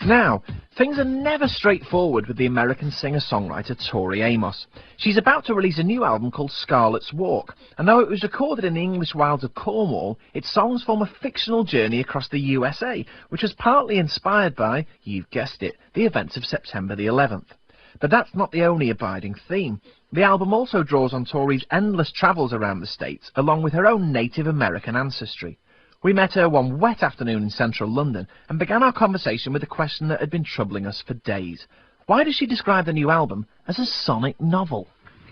Now, things are never straightforward with the American singer-songwriter Tori Amos. She's about to release a new album called Scarlet's Walk, and though it was recorded in the English wilds of Cornwall, its songs form a fictional journey across the USA, which was partly inspired by, you've guessed it, the events of September the 11th. But that's not the only abiding theme. The album also draws on Tori's endless travels around the States, along with her own Native American ancestry. We met her one wet afternoon in central London and began our conversation with a question that had been troubling us for days. Why does she describe the new album as a sonic novel?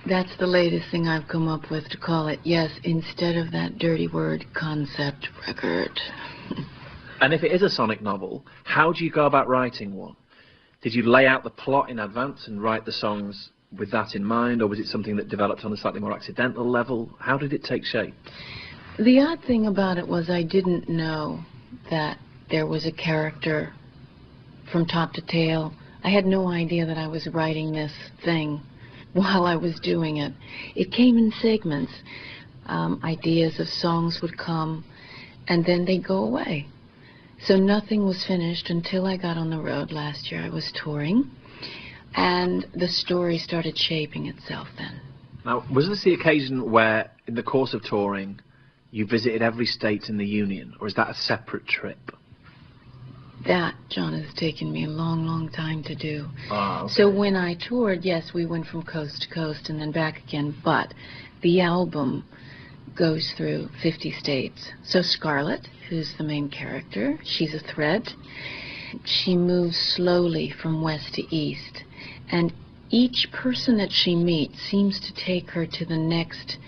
That's the latest thing I've come up with to call it, yes, instead of that dirty word, concept record. And if it is a sonic novel, how do you go about writing one? Did you lay out the plot in advance and write the songs with that in mind, or was it something that developed on a slightly more accidental level? How did it take shape? The odd thing about it was I didn't know that there was a character from top to tail. I had no idea that I was writing this thing while I was doing it. It came in segments. Ideas of songs would come, and then they'd go away. So nothing was finished until I got on the road last year. I was touring, and the story started shaping itself then. Now, was this the occasion where, in the course of touring, you visited every state in the Union, or is that a separate trip? That, John, has taken me a long, long time to do. Ah, okay. So when I toured, yes, we went from coast to coast and then back again, but the album goes through 50 states. So Scarlet, who's the main character, she's a thread. She moves slowly from west to east, and each person that she meets seems to take her to the next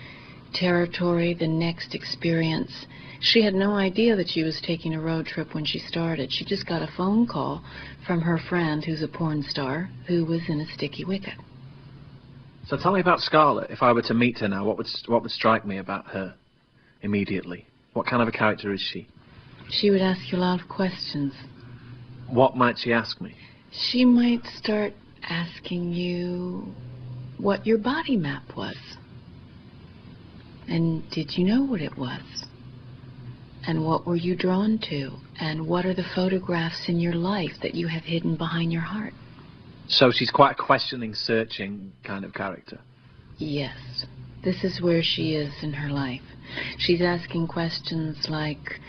territory, the next experience. She had no idea that she was taking a road trip when she started. She just got a phone call from her friend, who's a porn star, who was in a sticky wicket. So tell me about Scarlet. If I were to meet her now, what would strike me about her immediately? What kind of a character is she? She would ask you a lot of questions. What might she ask me? She might start asking you what your body map was. And did you know what it was? And what were you drawn to? And what are the photographs in your life that you have hidden behind your heart? So she's quite a questioning, searching kind of character. Yes. This is where she is in her life. She's asking questions like,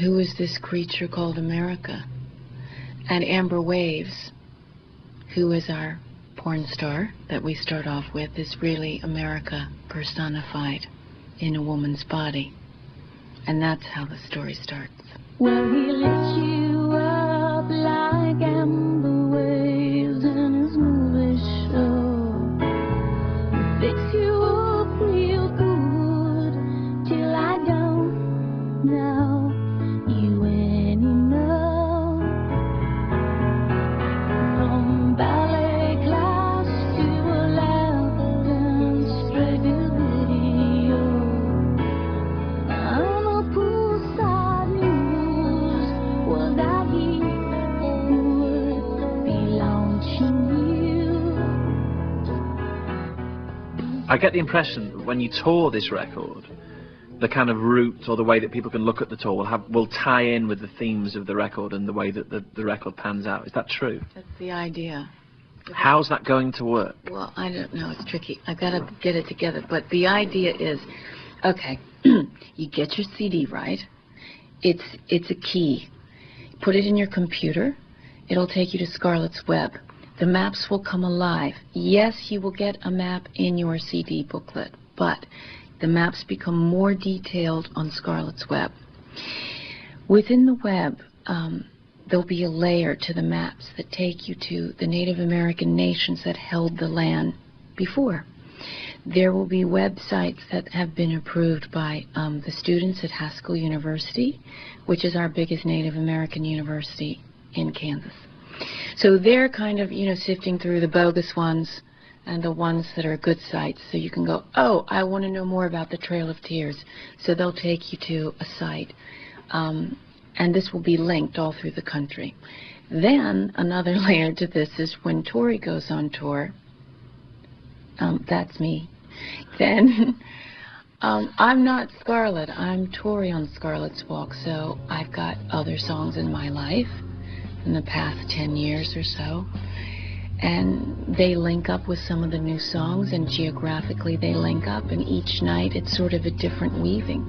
who is this creature called America? And Amber Waves, who is our porn star that we start off with, is really America personified in a woman's body. And that's how the story starts. Well, he lifts you up like amber waves in his movie show. Fix you up real good till I don't know you anymore. From ballet class to a lap dance, straight to video. I'm a poolside news. Was I here who would be launching you? I get the impression that when you tour this record, the kind of route or the way that people can look at the tour will tie in with the themes of the record and the way that the record pans out. Is that true? That's the idea. How's that going to work? Well, I don't know. It's tricky. I gotta get it together. But the idea is, okay, you get your CD, right? It's a key. Put it in your computer. It'll take you to Scarlet's Web. The maps will come alive. Yes, you will get a map in your CD booklet, but the maps become more detailed on Scarlet's Web. Within the web, there'll be a layer to the maps that take you to the Native American nations that held the land before. There will be websites that have been approved by the students at Haskell University, which is our biggest Native American university in Kansas. So they're kind of, sifting through the bogus ones and the ones that are good sites. So you can go, oh, I want to know more about the Trail of Tears. So they'll take you to a site. And this will be linked all through the country. Then another layer to this is when Tori goes on tour, that's me, then I'm not Scarlet, I'm Tori on Scarlet's Walk, so I've got other songs in my life in the past 10 years or so. And they link up with some of the new songs, and geographically they link up, and each night it's sort of a different weaving.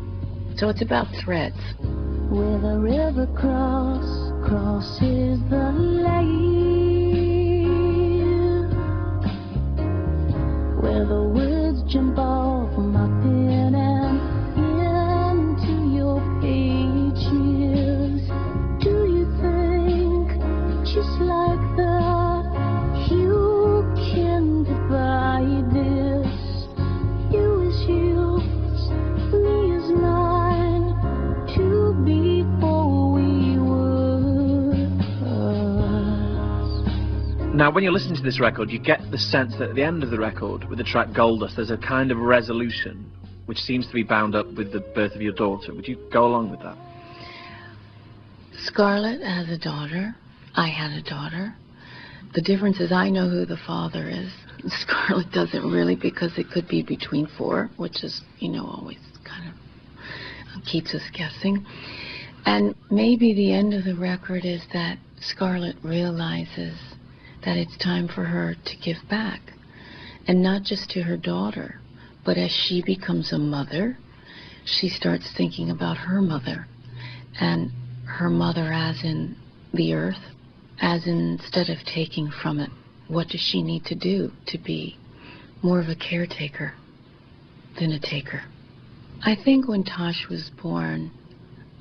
So it's about threads. Where the river crosses the lake, where the words jump off my pen and into your pages. Do you think just like that you can divide this? You is yours, me is mine, two before we were us. Now, when you're listening to this record, you get the sense that at the end of the record, with the track Gold Dust, there's a kind of resolution which seems to be bound up with the birth of your daughter. Would you go along with that? Scarlett has a daughter. I had a daughter. The difference is I know who the father is. Scarlett doesn't really, because it could be between four, which is, always kind of keeps us guessing. And maybe the end of the record is that Scarlett realizes that it's time for her to give back. And not just to her daughter, but as she becomes a mother, she starts thinking about her mother. And her mother as in the earth, as in, instead of taking from it, what does she need to do to be more of a caretaker than a taker? I think when Tosh was born,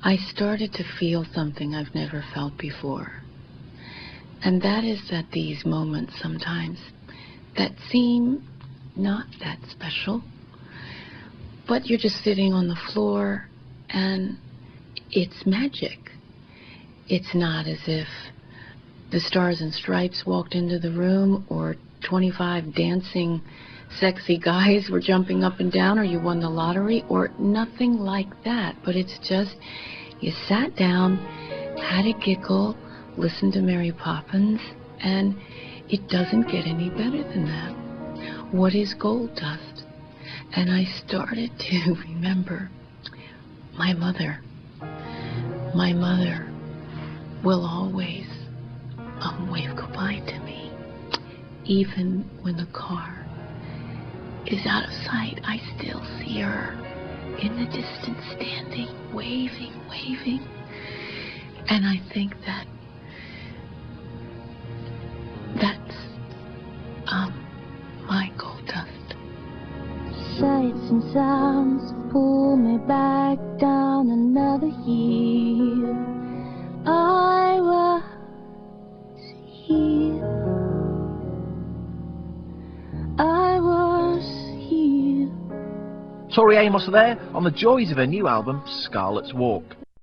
I started to feel something I've never felt before. And that is that these moments sometimes that seem not that special, but you're just sitting on the floor and it's magic. It's not as if the Stars and Stripes walked into the room, or 25 dancing sexy guys were jumping up and down, or you won the lottery, or nothing like that. But it's just, you sat down, had a giggle, listened to Mary Poppins, and it doesn't get any better than that. What is gold dust? And I started to remember my mother. My mother will always wave goodbye to me. Even when the car is out of sight, I still see her in the distance standing, waving, waving. And I think that's my gold dust. Sights and sounds pull me back down another year. I was here. I was here. Tori Amos there on the joys of her new album, Scarlet's Walk.